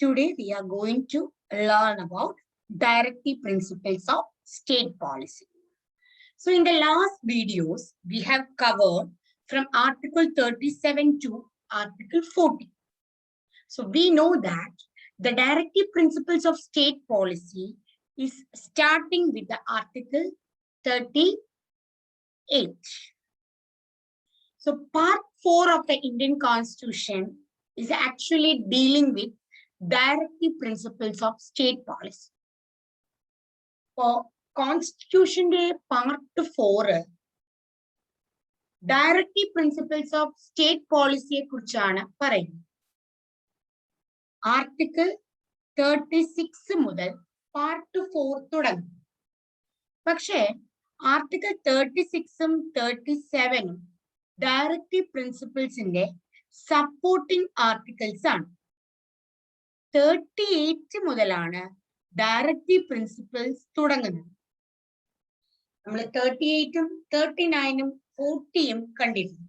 Today we are going to learn about directive principles of state policy. So in the last videos, we have covered from Article 37 to Article 40. So we know that the directive principles of state policy is starting with the Article 38. So Part 4 of the Indian Constitution is actually dealing with directive principles of state policy. For Constitution Day Part 4, directive principles of state policy കുറിച്ചാണ് പറയുന്നത്. Article 36 മുതൽ Part 4 തുടങ്ങും. പക്ഷേ Article 36 ഉം 37 ഉം directive principlesന്റെ supporting articles ആണ്. 38 മുതലാണ് directive principles തുടങ്ങുന്നത്. നമ്മൾ 38 ഉം 39 ഉം 40 ഉം കണ്ടിരുന്നു.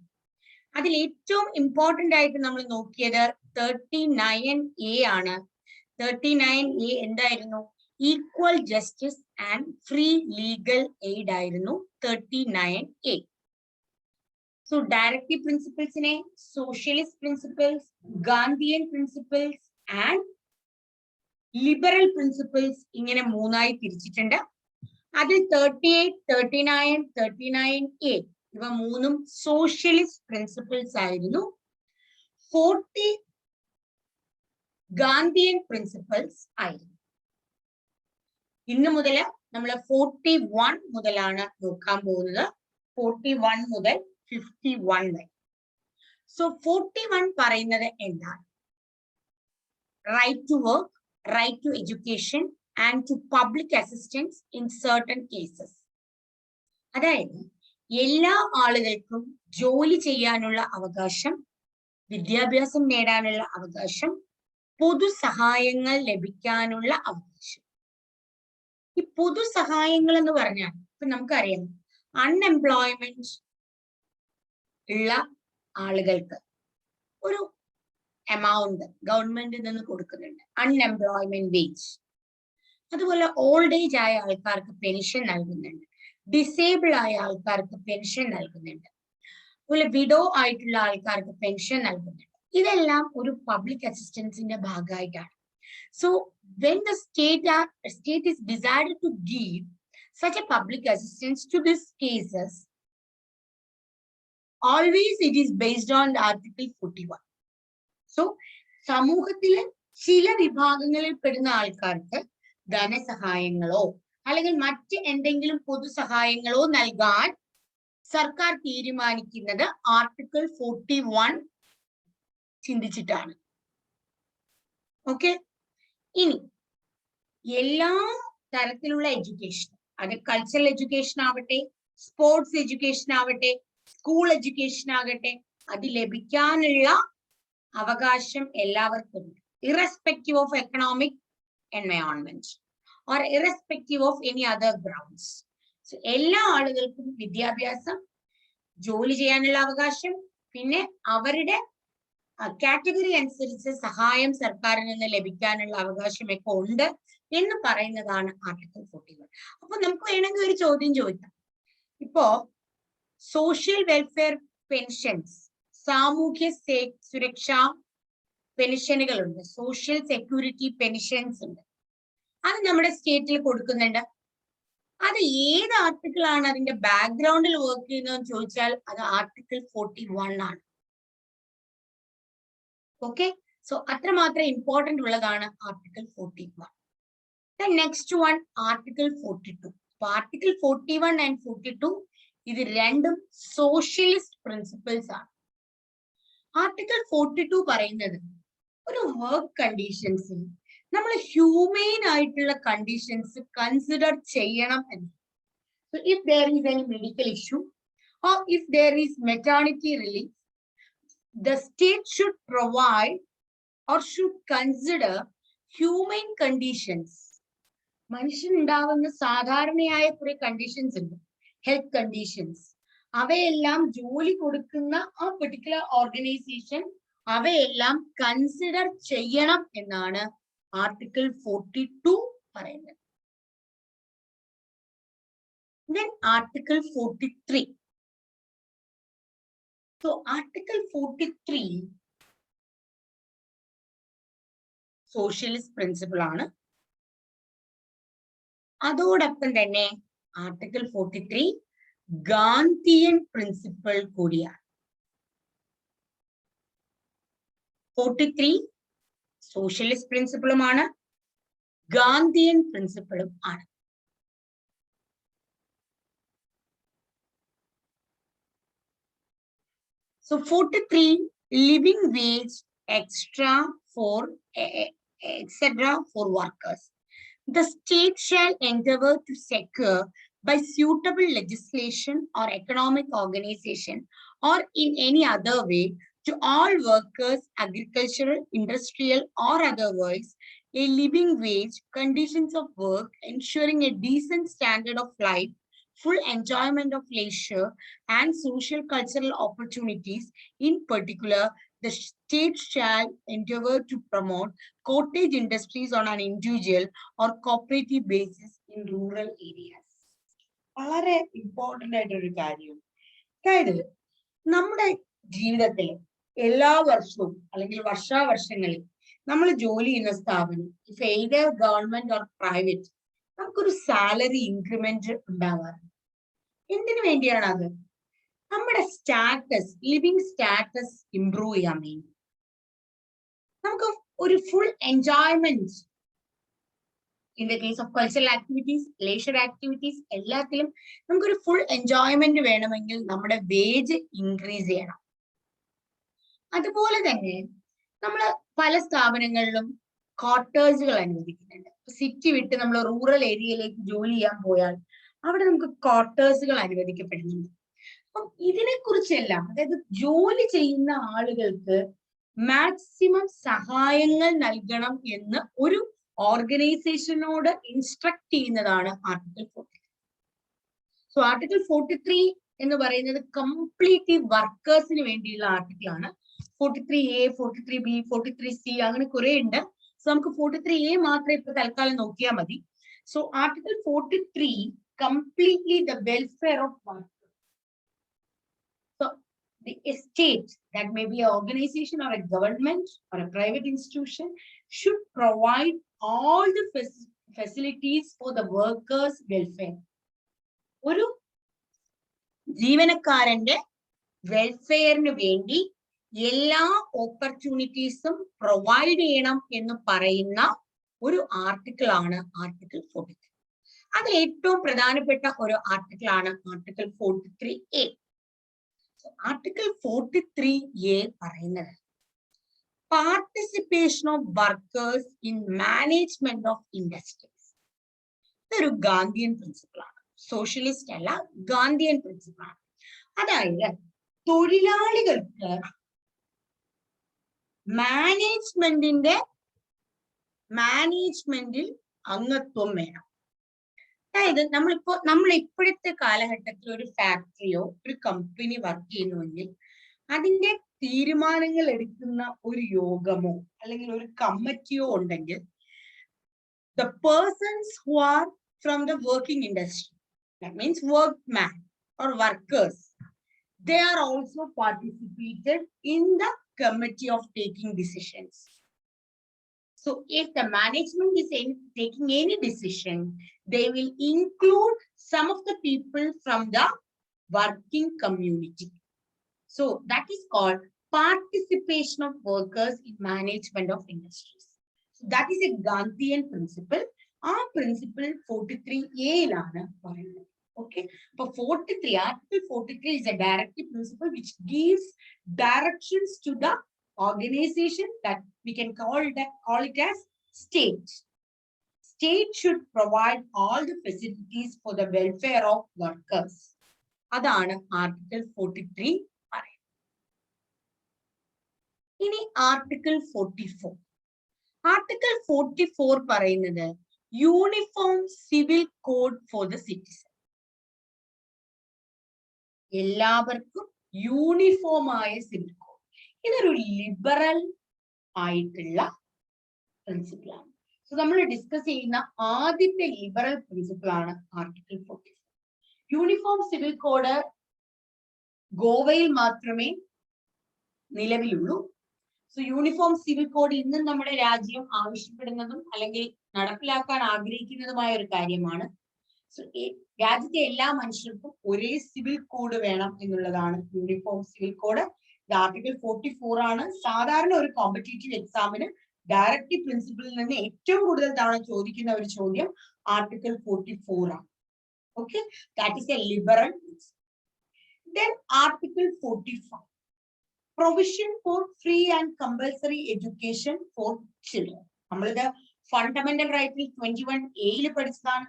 അതിൽ ഏറ്റവും ഇമ്പോർട്ടന്റ് ആയിട്ട് നമ്മൾ നോക്കിയത് 39A ആണ്. 39A എന്തായിരുന്നു? Equal justice and free legal aid ആയിരുന്നു 39A. So directive principles ne socialist principles, Gandhian principles and liberal principles ingane മൂന്നായി തിരിച്ചിട്ടുണ്ട്. അതിൽ 38, 39, 39A ഇവ മൂന്നും socialist principles ആയിരുന്നു. 40 Gandhian principles ആയിരുന്നു. ഇന്ന് മുതൽ നമ്മൾ 41 മുതലാണ് നോക്കാൻ പോകുന്നത്. 41 മുതൽ 51 വരെ. So 41 പറയുന്നത് എന്താണ്? Right to work, right to education and to public assistance in certain cases. അതായത് എല്ലാ ആളുകൾക്കും ജോലി ചെയ്യാനുള്ള അവകാശം, വിദ്യാഭ്യാസം നേടാനുള്ള അവകാശം, പൊതുസഹായങ്ങൾ ലഭിക്കാനുള്ള അവകാശം. ഈ പൊതുസഹായങ്ങൾ എന്ന് പറഞ്ഞാൽ ഇപ്പൊ നമുക്കറിയാം, അൺഎംപ്ലോയ്മെന്റ് ഉള്ള ആളുകൾക്ക് ഒരു എമൗണ്ട് ഗവൺമെന്റിൽ നിന്ന് കൊടുക്കുന്നുണ്ട്, അൺഎംപ്ലോയ്മെന്റ് വേജ്. അതുപോലെ ഓൾഡ് ഏജ് ആയ ആൾക്കാർക്ക് പെൻഷൻ നൽകുന്നുണ്ട്, ഡിസേബിൾ ആയ ആൾക്കാർക്ക് പെൻഷൻ നൽകുന്നുണ്ട്, അതുപോലെ വിഡോ ആയിട്ടുള്ള ആൾക്കാർക്ക് പെൻഷൻ നൽകുന്നുണ്ട്. ഇതെല്ലാം ഒരു പബ്ലിക് അസിസ്റ്റൻസിന്റെ ഭാഗമായിട്ടാണ്. So when the state is decided to give such a public assistance to these cases, always it is based on the Article 41. So സമൂഹത്തിലെ ചില വിഭാഗങ്ങളിൽ പെടുന്ന ആൾക്കാർക്ക് ധനസഹായങ്ങളോ അല്ലെങ്കിൽ മറ്റ് എന്തെങ്കിലും പൊതുസഹായങ്ങളോ നൽകാൻ സർക്കാർ തീരുമാനിക്കുന്നത് ആർട്ടിക്കിൾ 41 ചിന്തിച്ചിട്ടാണ്. ഓക്കെ, ഇനി എല്ലാ തരത്തിലുള്ള എഡ്യൂക്കേഷൻ, അത് കൾച്ചറൽ എഡ്യൂക്കേഷൻ ആവട്ടെ, സ്പോർട്സ് എഡ്യൂക്കേഷൻ ആവട്ടെ, സ്കൂൾ എഡ്യൂക്കേഷൻ ആകട്ടെ, അത് ലഭിക്കാനുള്ള അവകാശം എല്ലാവർക്കും ഉണ്ട്, irrespective of economic environment or irrespective of any other grounds. So എല്ലാ ആളുകൾക്കും വിദ്യാഭ്യാസം, ജോലി ചെയ്യാനുള്ള അവകാശം, പിന്നെ അവരുടെ കാറ്റഗറി അനുസരിച്ച് സഹായം സർക്കാരിൽ നിന്ന് ലഭിക്കാനുള്ള അവകാശമൊക്കെ ഉണ്ട് എന്ന് പറയുന്നതാണ് ആർട്ടിക്കിൾ 41. അപ്പൊ നമുക്ക് വേണമെങ്കിൽ ഒരു ചോദ്യം ചോദിക്കാം. ഇപ്പോ സോഷ്യൽ വെൽഫെയർ പെൻഷൻസ്, സാമൂഹ്യ സുരക്ഷാ പെൻഷനുകളുണ്ട്, സോഷ്യൽ സെക്യൂരിറ്റി പെൻഷൻസ് ഉണ്ട്, അത് നമ്മുടെ സ്റ്റേറ്റിൽ കൊടുക്കുന്നുണ്ട്. അത് ഏത് ആർട്ടിക്കിൾ ആണ് അതിന്റെ ബാക്ക്ഗ്രൗണ്ടിൽ വർക്ക് ചെയ്യുന്നതെന്ന് ചോദിച്ചാൽ അത് ആർട്ടിക്കിൾ 41 ആണ്. ഓക്കെ, സോ അത്രമാത്രം ഇമ്പോർട്ടന്റ് ഉള്ളതാണ് article 41. Next one article 42. Article 41 and 42 ഇത് രണ്ടും സോഷ്യലിസ്റ്റ് പ്രിൻസിപ്പിൾസ് ആണ്. ആർട്ടിക്കിൾ 42 പറയുന്നത് ഒരു വർക്ക് കണ്ടീഷൻസിൽ നമ്മൾ ഹ്യൂമെയിൻ ആയിട്ടുള്ള കണ്ടീഷൻസ് കൺസിഡർ ചെയ്യണം എന്ന്. So if there is any medical issue or if there is maternity relief, the state should provide or should consider humane conditions. മനുഷ്യനുണ്ടാവുന്ന സാധാരണയായ കുറെ കണ്ടീഷൻസ് ഉണ്ട്, ഹെൽത്ത് കണ്ടീഷൻസ്. അവയെല്ലാം ജോലി കൊടുക്കുന്ന ആ പെർട്ടിക്കുലർ ഓർഗനൈസേഷൻ അവയെല്ലാം കൺസിഡർ ചെയ്യണം എന്നാണ് ആർട്ടിക്കിൾ 42 പറയുന്നത്. Then Article 43. So Article 43 socialist principle ആണ്. അതോടൊപ്പം തന്നെ ആർട്ടിക്കിൾ 43 ഗാന്ധിയൻ പ്രിൻസിപ്പിൾ കൂടിയാണ്. 43 സോഷ്യലിസ്റ്റ് പ്രിൻസിപ്പിളുമാണ്, ഗാന്ധിയൻ പ്രിൻസിപ്പിളും ആണ്. So 43 living wage extra for etc. for workers. The state shall endeavor to secure by suitable legislation or economic organization or in any other way to all workers, agricultural, industrial or otherwise, a living wage, conditions of work, ensuring a decent standard of life, full enjoyment of leisure and social cultural opportunities. In particular, the state shall endeavor to promote cottage industries on an individual or cooperative basis in rural areas. വളരെ important ആയിട്ടൊരു കാര്യം. അതായത് നമ്മുടെ ജീവിതത്തിൽ എല്ലാ വർഷവും അല്ലെങ്കിൽ വർഷാവർഷങ്ങളിൽ നമ്മൾ ജോലി ചെയ്യുന്ന സ്ഥാപനം, if either government or private, നമുക്കൊരു സാലറി ഇൻക്രിമെന്റ് ഉണ്ടാവാറുണ്ട്. എന്തിനു വേണ്ടിയാണ് അത്? നമ്മുടെ സ്റ്റാറ്റസ്, ലിവിങ് സ്റ്റാറ്റസ് ഇംപ്രൂവ് ചെയ്യാൻ വേണ്ടി, നമുക്ക് ഒരു full enjoyment in the case of cultural activities, leisure activities, എല്ലാത്തിലും നമുക്കൊരു ഫുൾ എൻജോയ്മെന്റ് വേണമെങ്കിൽ നമ്മുടെ വേജ് ഇൻക്രീസ് ചെയ്യണം. അതുപോലെ തന്നെ നമ്മൾ പല സ്ഥാപനങ്ങളിലും ക്വാർട്ടേഴ്സുകൾ അനുവദിക്കുന്നുണ്ട്. സിറ്റി വിട്ട് നമ്മൾ റൂറൽ ഏരിയയിലേക്ക് ജോലി ചെയ്യാൻ പോയാൽ അവിടെ നമുക്ക് ക്വാർട്ടേഴ്സുകൾ അനുവദിക്കപ്പെടുന്നുണ്ട്. അപ്പം ഇതിനെക്കുറിച്ചെല്ലാം, അതായത് ജോലി ചെയ്യുന്ന ആളുകൾക്ക് മാക്സിമം സഹായങ്ങൾ നൽകണം എന്ന് ഒരു ഓർഗനൈസേഷനോട് ഇൻസ്ട്രക്ട് ചെയ്യുന്നതാണ് ആർട്ടിക്കിൾ 43. സോ ആർട്ടിക്കിൾ 43 എന്ന് പറയുന്നത് കംപ്ലീറ്റ്ലി വർക്കേഴ്സിന് വേണ്ടിയുള്ള ആർട്ടിക്കിൾ ആണ്. 43A, 43B, 43C അങ്ങനെ കുറെ ഉണ്ട്. സോ നമുക്ക് 43A മാത്രം ഇപ്പൊ തൽക്കാലം നോക്കിയാൽ മതി. So article 43 completely the welfare of workers. So the state, that may be an organization or a government or a private institution, should provide all the facilities for the workers' welfare. ഒരു ജീവനക്കാരന്റെ വെൽഫെയറിന് വേണ്ടി എല്ലാ ഓപ്പർച്യൂണിറ്റീസും provide ചെയ്യണം എന്ന് പറയുന്ന ഒരു article ആണ് article 43. അതിൽ ഏറ്റവും പ്രധാനപ്പെട്ട ഒരു ആർട്ടിക്കിൾ ആണ് ആർട്ടിക്കിൾ 43A. ആർട്ടിക്കിൾ 43A പറയുന്നത് participation of workers in management of industries. ഇതൊരു ഗാന്ധിയൻ പ്രിൻസിപ്പിൾ ആണ്, സോഷ്യലിസ്റ്റ് അല്ല, ഗാന്ധിയൻ പ്രിൻസിപ്പിൾ ആണ്. അതായത് തൊഴിലാളികൾക്ക് മാനേജ്മെന്റിൽ അംഗത്വം വേണം. അതായത് നമ്മൾ ഇപ്പോഴത്തെ കാലഘട്ടത്തിൽ ഒരു ഫാക്ടറിയോ ഒരു കമ്പനി വർക്ക് ചെയ്യുന്നുവെങ്കിൽ അതിന്റെ തീരുമാനങ്ങൾ എടുക്കുന്ന ഒരു യോഗമോ അല്ലെങ്കിൽ ഒരു കമ്മിറ്റിയോ ഉണ്ടെങ്കിൽ the persons who are from the working industry, that means workmen or workers, they are also participated in the committee of taking decisions. So if the management is taking any decision, they will include some of the people from the working community. So that is called participation of workers in management of industries. So that is a Gandhian principle. Our principle 43A ilana parayunnu. Okay, but 43, Article 43 is a directive principle which gives directions to the organization that we can call it as state. State should provide all the facilities for the welfare of workers. Adana Article 43. ഇനി article 44. Article 44 പറയുന്നത് uniform civil code for the citizen. എല്ലാവർക്കും uniform ആയ civil code. ഇതൊരു liberal ആയിട്ടുള്ള പ്രിൻസിപ്പിളാണ്. So നമ്മൾ discuss ചെയ്യുന്ന ആദ്യത്തെ liberal principle ആണ് ആർട്ടിക്കിൾ 44. യൂണിഫോം സിവിൽ കോഡ് ഗോവയിൽ മാത്രമേ നിലവിലുള്ളൂ. സോ യൂണിഫോം സിവിൽ കോഡ് ഇന്നും നമ്മുടെ രാജ്യം ആവശ്യപ്പെടുന്നതും അല്ലെങ്കിൽ നടപ്പിലാക്കാൻ ആഗ്രഹിക്കുന്നതുമായ ഒരു കാര്യമാണ്. സോ രാജ്യത്തെ എല്ലാ മനുഷ്യർക്കും ഒരേ സിവിൽ കോഡ് വേണം എന്നുള്ളതാണ് യൂണിഫോം സിവിൽ കോഡ്. ഇത് ആർട്ടിക്കിൾ 44 ആണ്. സാധാരണ ഒരു കോമ്പറ്റേറ്റീവ് എക്സാമിന് ഡയറക്റ്റീവ് പ്രിൻസിപ്പിളിൽ നിന്ന് ഏറ്റവും കൂടുതൽ തവണ ചോദിക്കുന്ന ഒരു ചോദ്യം ആർട്ടിക്കിൾ 44 ആണ്. Okay, that is a liberal. Then Article 45, provision for free and compulsory education for children. നമ്മളിത് ഫണ്ടമെന്റൽ റൈറ്റിൽ 21A പഠിച്ചതാണ്.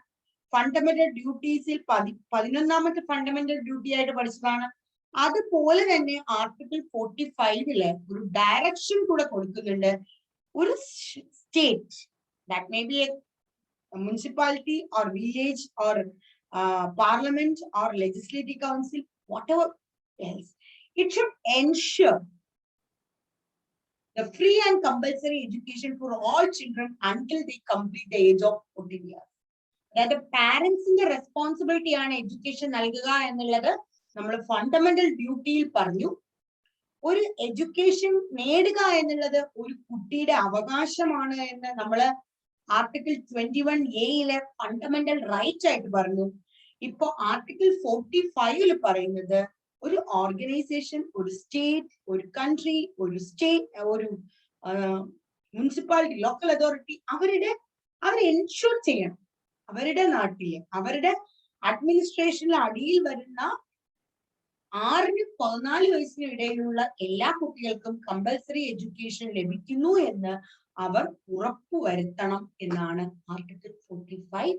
ഫണ്ടമെന്റൽ ഡ്യൂട്ടീസിൽ 11ാമത്തെ ഫണ്ടമെന്റൽ ഡ്യൂട്ടി ആയിട്ട് പഠിച്ചതാണ്. അതുപോലെ തന്നെ ആർട്ടിക്കിൾ 45 ഒരു ഡയറക്ഷൻ കൂടെ കൊടുക്കുന്നുണ്ട്. ഒരു state, that may be A municipality or village or parliament or legislative council, whatever else, it should ensure the free and compulsory education for all children until they complete the age of 14 years. അതായത് പാരന്റ്സിന്റെ responsibility ആണ് education നൽകുക എന്നുള്ളത് നമ്മൾ fundamental ഡ്യൂട്ടിയിൽ പറഞ്ഞു. ഒരു education നേടുക എന്നുള്ളത് ഒരു കുട്ടിയുടെ അവകാശമാണ് എന്ന് നമ്മള് ആർട്ടിക്കിൾ 21A ഫണ്ടമെന്റൽ റൈറ്റ് ആയിട്ട് പറഞ്ഞു. ഇപ്പൊ ആർട്ടിക്കിൾ 45 പറയുന്നത് ഒരു ഓർഗനൈസേഷൻ, ഒരു സ്റ്റേറ്റ്, ഒരു കൺട്രി, ഒരു മുനിസിപ്പാലിറ്റി, ലോക്കൽ അതോറിറ്റി അവർ എൻഷുർ ചെയ്യണം അവരുടെ നാട്ടിലെ അവരുടെ അഡ്മിനിസ്ട്രേഷനിലെ അടിയിൽ വരുന്ന 6-14 വയസ്സിന് ഇടയിലുള്ള എല്ലാ കുട്ടികൾക്കും കമ്പൽസറി എഡ്യൂക്കേഷൻ ലഭിക്കുന്നു എന്ന് അവർ ഉറപ്പുവരുത്തണം എന്നാണ് article 45.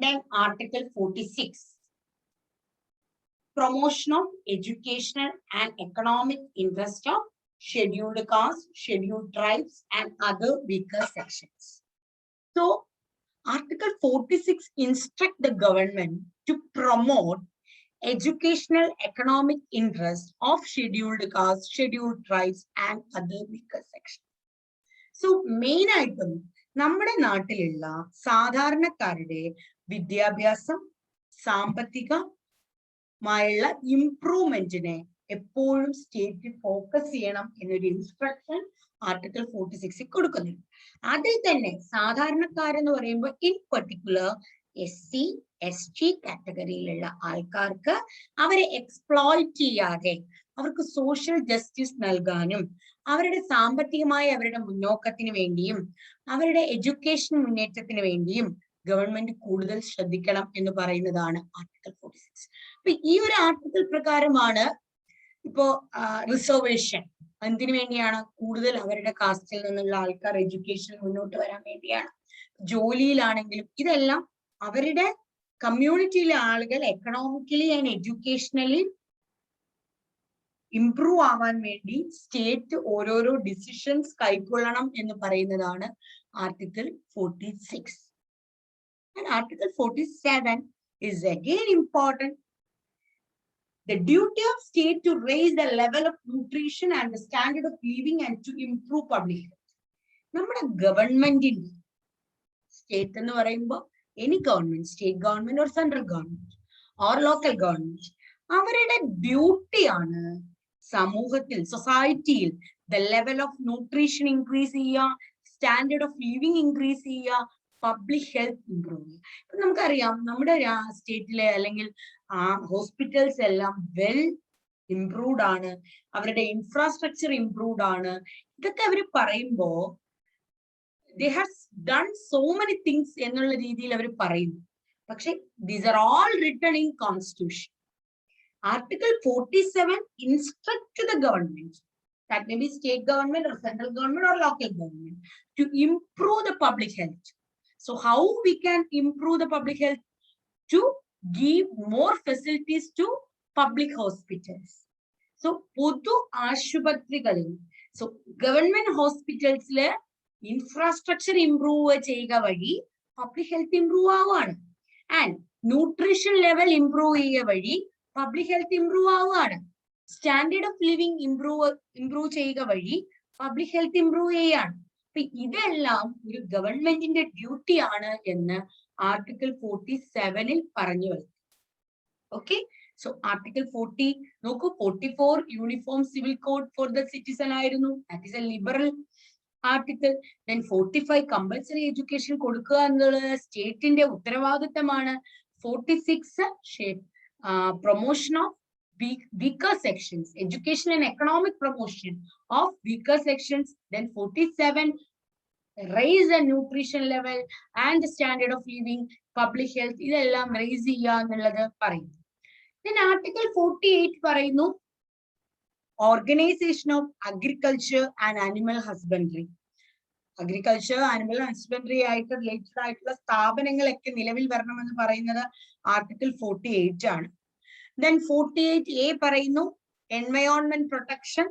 Then Article 46, promotion of educational and economic interest of scheduled castes, scheduled tribes and other weaker sections. So Article 46 instructs the government to promote educational economic interest of scheduled castes, scheduled tribes and other weaker sections. So main item, നമ്മുടെ നാട്ടിലുള്ള സാധാരണക്കാരുടെ വിദ്യാഭ്യാസം, സാമ്പത്തികമായുള്ള ഇംപ്രൂവ്മെന്റിനെ എപ്പോഴും state focus ചെയ്യണം എന്നൊരു instruction article 46 കൊടുക്കുന്നുണ്ട്. അതിൽ തന്നെ സാധാരണക്കാരെന്ന് പറയുമ്പോൾ ഇൻ പെർട്ടിക്കുലർ SC, ST കാറ്റഗറിയിലുള്ള ആൾക്കാർക്ക് അവരെ എക്സ്പ്ലോയിറ്റ് ചെയ്യാതെ അവർക്ക് സോഷ്യൽ ജസ്റ്റിസ് നൽകാനും അവരുടെ സാമ്പത്തികമായ അവരുടെ മുന്നോക്കത്തിന് വേണ്ടിയും അവരുടെ എഡ്യൂക്കേഷൻ മുന്നേറ്റത്തിന് വേണ്ടിയും ഗവൺമെന്റ് കൂടുതൽ ശ്രദ്ധിക്കണം എന്ന് പറയുന്നതാണ് ആർട്ടിക്കിൾ 46. അപ്പൊ ഈ ഒരു ആർട്ടിക്കിൾ പ്രകാരമാണ് ഇപ്പോ റിസർവേഷൻ എന്തിനു വേണ്ടിയാണ്? കൂടുതൽ അവരുടെ കാസ്റ്റിൽ നിന്നുള്ള ആൾക്കാർ എഡ്യൂക്കേഷൻ മുന്നോട്ട് വരാൻ വേണ്ടിയാണ്. ജോലിയിലാണെങ്കിലും ഇതെല്ലാം അവരുടെ കമ്മ്യൂണിറ്റിയിലെ ആളുകൾ എക്കണോമിക്കലി ആൻഡ് എഡ്യൂക്കേഷണലി ഇംപ്രൂവ് ആവാൻ വേണ്ടി സ്റ്റേറ്റ് ഓരോരോ ഡിസിഷൻസ് കൈക്കൊള്ളണം എന്ന് പറയുന്നതാണ് article 46. And Article 47 is again important. The duty of state to raise the level of nutrition and the standard of living and to improve public health. നമ്മുടെ ഗവൺമെന്റിന്റെ, state എന്ന് പറയുമ്പോൾ any government, state government or central government or local government, അവരുടെ ഡ്യൂട്ടിയാണ് സമൂഹത്തിൽ, സൊസൈറ്റിയിൽ the level of nutrition increase ചെയ്യുക, standard of living increase ചെയ്യുക, പബ്ലിക് ഹെൽത്ത് ഇംപ്രൂവ് ചെയ്യുക. ഇപ്പൊ നമുക്കറിയാം നമ്മുടെ സ്റ്റേറ്റിലെ അല്ലെങ്കിൽ ഹോസ്പിറ്റൽസ് എല്ലാം വെൽ ഇംപ്രൂവ്ഡ് ആണ്, അവരുടെ ഇൻഫ്രാസ്ട്രക്ചർ ഇംപ്രൂവ്ഡ് ആണ്. ഇതൊക്കെ അവർ പറയുമ്പോ they have done so many things എന്നുള്ള രീതിയിൽ അവർ പറയുന്നു. പക്ഷെ these are all written in Constitution. Article 47 instructs to the government, that may be state government or central government or local government, to improve the public health. So how we can improve the public health? To give more facilities to public hospitals. So പൊതു ആശുപത്രികളിൽ, so government hospitals le infrastructure improve ചെയ്യുക വഴി public health improve ആവുകയാണ്. And nutrition level improve ചെയ്യുക വഴി public health improve ആവുകയാണ്. Standard of living improve ചെയ്യുക വഴി public health improve ചെയ്യുകയാണ്. അപ്പൊ ഇതെല്ലാം ഒരു ഗവൺമെന്റിന്റെ ഡ്യൂട്ടി ആണ് എന്ന് ആർട്ടിക്കിൾ 47 പറഞ്ഞു വരുന്നു. ഓക്കെ, സോ ആർട്ടിക്കിൾ 40 നോക്കൂ, 44 uniform civil code for the citizen ആയിരുന്നു. That is a liberal article. Then 45 compulsory education കൊടുക്കുക എന്നുള്ളത് സ്റ്റേറ്റിന്റെ ഉത്തരവാദിത്തമാണ്. 46 promotion of weaker sections, education and economic promotion of weaker sections. Then 47 raise the nutrition level and the standard of living, public health, ഇതെല്ലാം raise ചെയ്യുക എന്നുള്ളത് പറയുന്നു. Then article 48 പറയുന്നു organization of agriculture and animal husbandry. Agriculture, animal husbandry ആയിട്ട് related ആയിട്ടുള്ള സ്ഥാപനങ്ങളൊക്കെ നിലവിൽ വരണമെന്ന് പറയുന്നത് ആർട്ടിക്കിൾ 48 ആണ്. Then 48A പറയുന്നു environment protection,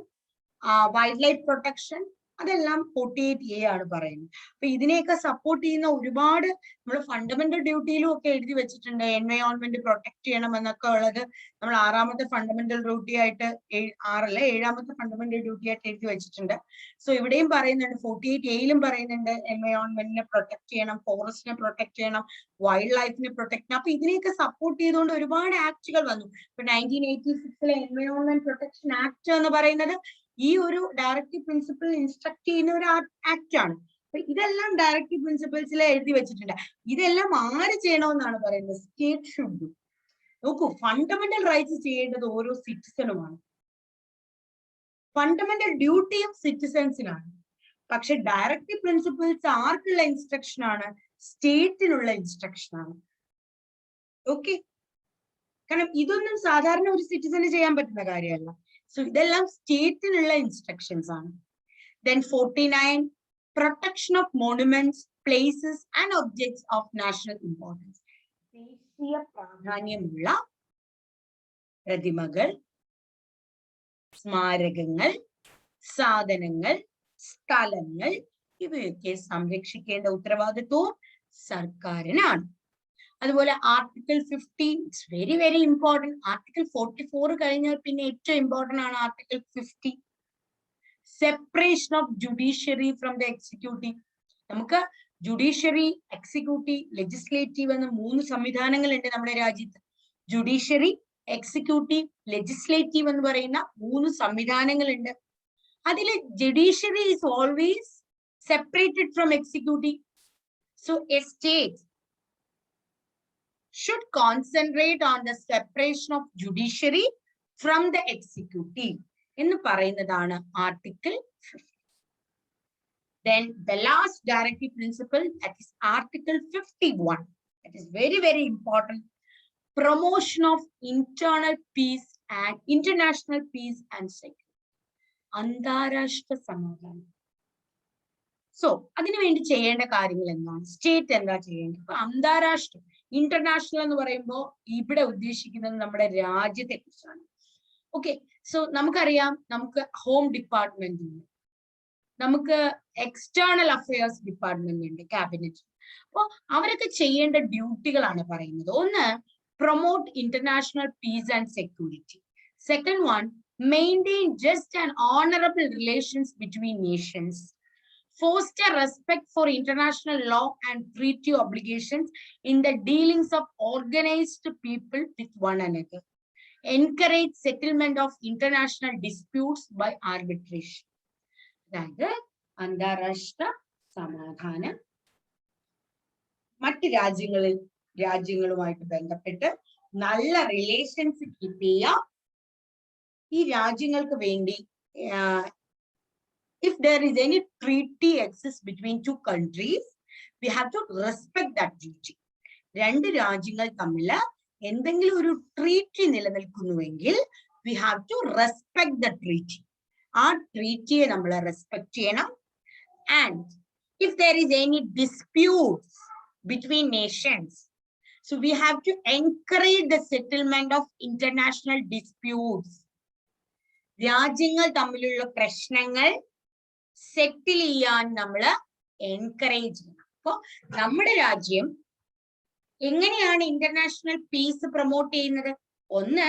wild life protection, അതെല്ലാം 48A ആണ് പറയുന്നത്. അപ്പൊ ഇതിനെയൊക്കെ സപ്പോർട്ട് ചെയ്യുന്ന ഒരുപാട് നമ്മൾ ഫണ്ടമെന്റൽ ഡ്യൂട്ടിയിലും ഒക്കെ എഴുതി വെച്ചിട്ടുണ്ട്. എൻവയോൺമെന്റ് പ്രൊട്ടക്ട് ചെയ്യണം എന്നൊക്കെ ഉള്ളത് നമ്മൾ 6ാമത്തെ ഫണ്ടമെന്റൽ ഡ്യൂട്ടി ആയിട്ട്, 7ാമത്തെ ഫണ്ടമെന്റൽ ഡ്യൂട്ടി ആയിട്ട് എഴുതി വെച്ചിട്ടുണ്ട്. സോ ഇവിടെയും പറയുന്നുണ്ട്, 48Aയിലും പറയുന്നുണ്ട് എൻവയോൺമെന്റിനെ പ്രൊട്ടക്ട് ചെയ്യണം, ഫോറസ്റ്റിനെ പ്രൊട്ടക്ട് ചെയ്യണം, വൈൽഡ് ലൈഫിനെ പ്രൊട്ടക്ട് ചെയ്യണം. അപ്പൊ ഇതിനെയൊക്കെ സപ്പോർട്ട് ചെയ്തുകൊണ്ട് ഒരുപാട് ആക്ടുകൾ വന്നു. ഇപ്പൊ 1986 എൻവയോൺമെന്റ് പ്രൊട്ടക്ഷൻ ആക്ട് എന്ന് പറയുന്നത് ഈ ഒരു ഡയറക്റ്റീവ് പ്രിൻസിപ്പിൾ ഇൻസ്ട്രക്ട് ചെയ്യുന്ന ഒരു ആക്ട് ആണ്. അപ്പൊ ഇതെല്ലാം ഡയറക്റ്റീവ് പ്രിൻസിപ്പിൾസിൽ എഴുതി വെച്ചിട്ടുണ്ട്. ഇതെല്ലാം ആര് ചെയ്യണമെന്നാണ് പറയുന്നത്? State should do. നോക്കൂ, ഫണ്ടമെന്റൽ റൈറ്റ്സ് ചെയ്യേണ്ടത് ഓരോ സിറ്റിസണുമാണ്, ഫണ്ടമെന്റൽ ഡ്യൂട്ടിയും സിറ്റിസൺസിനാണ്. പക്ഷെ ഡയറക്റ്റീവ് പ്രിൻസിപ്പിൾസ് ആർക്കുള്ള ഇൻസ്ട്രക്ഷൻ ആണ്? സ്റ്റേറ്റിനുള്ള ഇൻസ്ട്രക്ഷൻ ആണ്. ഓക്കെ, കാരണം ഇതൊന്നും സാധാരണ ഒരു സിറ്റിസന് ചെയ്യാൻ പറ്റുന്ന കാര്യമല്ല. സോ ഇതെല്ലാം സ്റ്റേറ്റിനുള്ള ഇൻസ്ട്രക്ഷൻസ് ആണ്. Then 49 protection of monuments, places and objects of national importance. ദേശീയ പ്രാധാന്യമുള്ള പ്രതിമകൾ, സ്മാരകങ്ങൾ, സാധനങ്ങൾ, സ്ഥലങ്ങൾ ഇവയൊക്കെ സംരക്ഷിക്കേണ്ട ഉത്തരവാദിത്വവും സർക്കാരിനാണ്. അതുപോലെ article 50 it's very very important. Article 44 കഴിഞ്ഞാൽ പിന്നെ ഏറ്റവും ഇമ്പോർട്ടൻ്റ് ആണ് article 50, separation of judiciary from the executive. നമുക്ക് ജുഡീഷ്യറി, എക്സിക്യൂട്ടീവ്, ലെജിസ്ലേറ്റീവ് എന്ന 3 സംവിധാനങ്ങളുണ്ട് നമ്മുടെ രാജ്യത്ത്. ജുഡീഷ്യറി, എക്സിക്യൂട്ടീവ്, ലെജിസ്ലേറ്റീവ് എന്ന് പറയുന്ന 3 സംവിധാനങ്ങളുണ്ട്. അതിൽ judiciary is always separated from executive. So A state should concentrate on the separation of judiciary from the executive എന്ന് പറയുന്നതാണ് article 50. Then the last directive principle, that is article 51, that is very very important. Promotion of internal peace and international peace and security, അന്താരാഷ്ട്ര സമാധാനം. So അതിനുവേണ്ടി ചെയ്യേണ്ട കാര്യങ്ങൾ എന്താണ്? State എന്താ ചെയ്യേണ്ടത്? ഇപ്പൊ അന്താരാഷ്ട്ര, ഇന്റർനാഷണൽ എന്ന് പറയുമ്പോൾ ഇവിടെ ഉദ്ദേശിക്കുന്നത് നമ്മുടെ രാജ്യത്തെ കുറിച്ചാണ്. ഓക്കെ, സോ നമുക്കറിയാം, നമുക്ക് ഹോം ഡിപ്പാർട്ട്മെന്റ് ഉണ്ട്, നമുക്ക് എക്സ്റ്റേണൽ അഫയേഴ്സ് ഡിപ്പാർട്ട്മെന്റ് ഉണ്ട്, ക്യാബിനറ്റ്. അപ്പോൾ അവരൊക്കെ ചെയ്യേണ്ട ഡ്യൂട്ടികളാണ് പറയുന്നത്. ഒന്ന്, promote international piece and security. Second one, maintain just and honourable relations between Nations. Foster respect for international law and treaty obligations in the dealings of organized people with one another. Encourage settlement of international disputes by arbitration. അതായത് അന്താരാഷ്ട്ര സമാധാനം, മറ്റ് രാജ്യങ്ങളുമായിട്ട് ബന്ധപ്പെട്ട് നല്ല relations keep ചെയ്യുക. ഈ രാജ്യങ്ങൾക്ക് വേണ്ടി if there is any treaty exists between 2 countries, we have to respect that treaty. 2 രാജ്യങ്ങൾ തമ്മിൽ എന്തെങ്കിലും ഒരു treaty നിലനിൽക്കുന്നുവെങ്കിൽ we have to respect the treaty. ആ ട്രീറ്റിയെ നമ്മൾ റെസ്പെക്ട് ചെയ്യണം. And if there is any disputes between nations, so we have to encourage the settlement of international disputes. രാജ്യങ്ങൾ തമ്മിലുള്ള പ്രശ്നങ്ങൾ സെറ്റിൽ ചെയ്യാൻ നമ്മൾ എൻകറേജ് ചെയ്യണം. അപ്പൊ നമ്മുടെ രാജ്യം എങ്ങനെയാണ് ഇന്റർനാഷണൽ പീസ് പ്രൊമോട്ട് ചെയ്യുന്നത്? ഒന്ന്,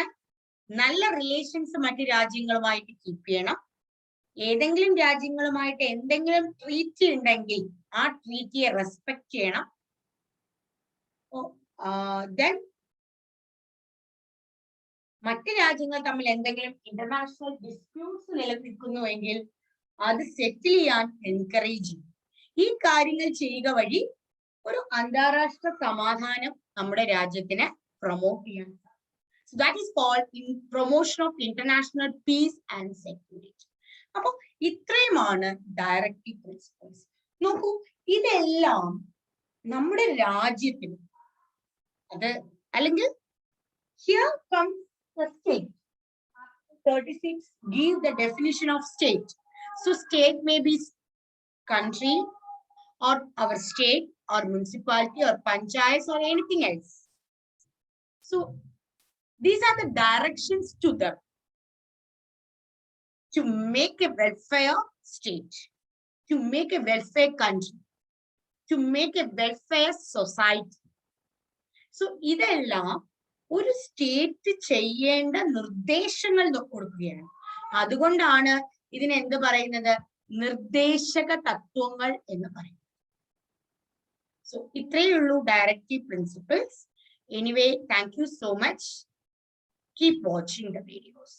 നല്ല റിലേഷൻസ് മറ്റു രാജ്യങ്ങളുമായിട്ട് കീപ്പ് ചെയ്യണം. ഏതെങ്കിലും രാജ്യങ്ങളുമായിട്ട് എന്തെങ്കിലും ട്രീറ്റി ഉണ്ടെങ്കിൽ ആ ട്രീറ്റിയെ റെസ്പെക്ട് ചെയ്യണം. ദെൻ മറ്റ് രാജ്യങ്ങൾ തമ്മിൽ എന്തെങ്കിലും ഇന്റർനാഷണൽ ഡിസ്പ്യൂട്ട്സ് നിലനിൽക്കുന്നുവെങ്കിൽ അത് സെറ്റിൽ ചെയ്യാൻ എൻകറേജ് ചെയ്യും. ഈ കാര്യങ്ങൾ ചെയ്യുക വഴി ഒരു അന്താരാഷ്ട്ര സമാധാനം നമ്മുടെ രാജ്യത്തിന് പ്രൊമോട്ട് ചെയ്യാൻ സാധിക്കും. So that is called in promotion of international peace and security. അപ്പൊ ഇത്രയുമാണ് ഡയറക്റ്റീവ് പ്രിൻസിപ്പിൾസ്. നോക്കൂ, ഇതെല്ലാം നമ്മുടെ രാജ്യത്തിന് അത് അല്ലെങ്കിൽ here comes the state. 36 give the definition of state. So state may be country or our state or municipality or panchayats or anything else. So these are the directions to make a welfare state, to make a welfare country, to make a welfare society. So ഇതെല്ലാം ഒരു state ചെയ്യേണ്ട നിർദ്ദേശങ്ങൾ കൊടുക്കുകയാണ്. അതുകൊണ്ടാണ് ഇതിന് എന്ത് പറയുന്നത്, നിർദ്ദേശക തത്വങ്ങൾ എന്ന് പറയുന്നത്. So ഇത്രയേ ഉള്ളൂ directive principles. Anyway, thank you so much. Keep watching the videos.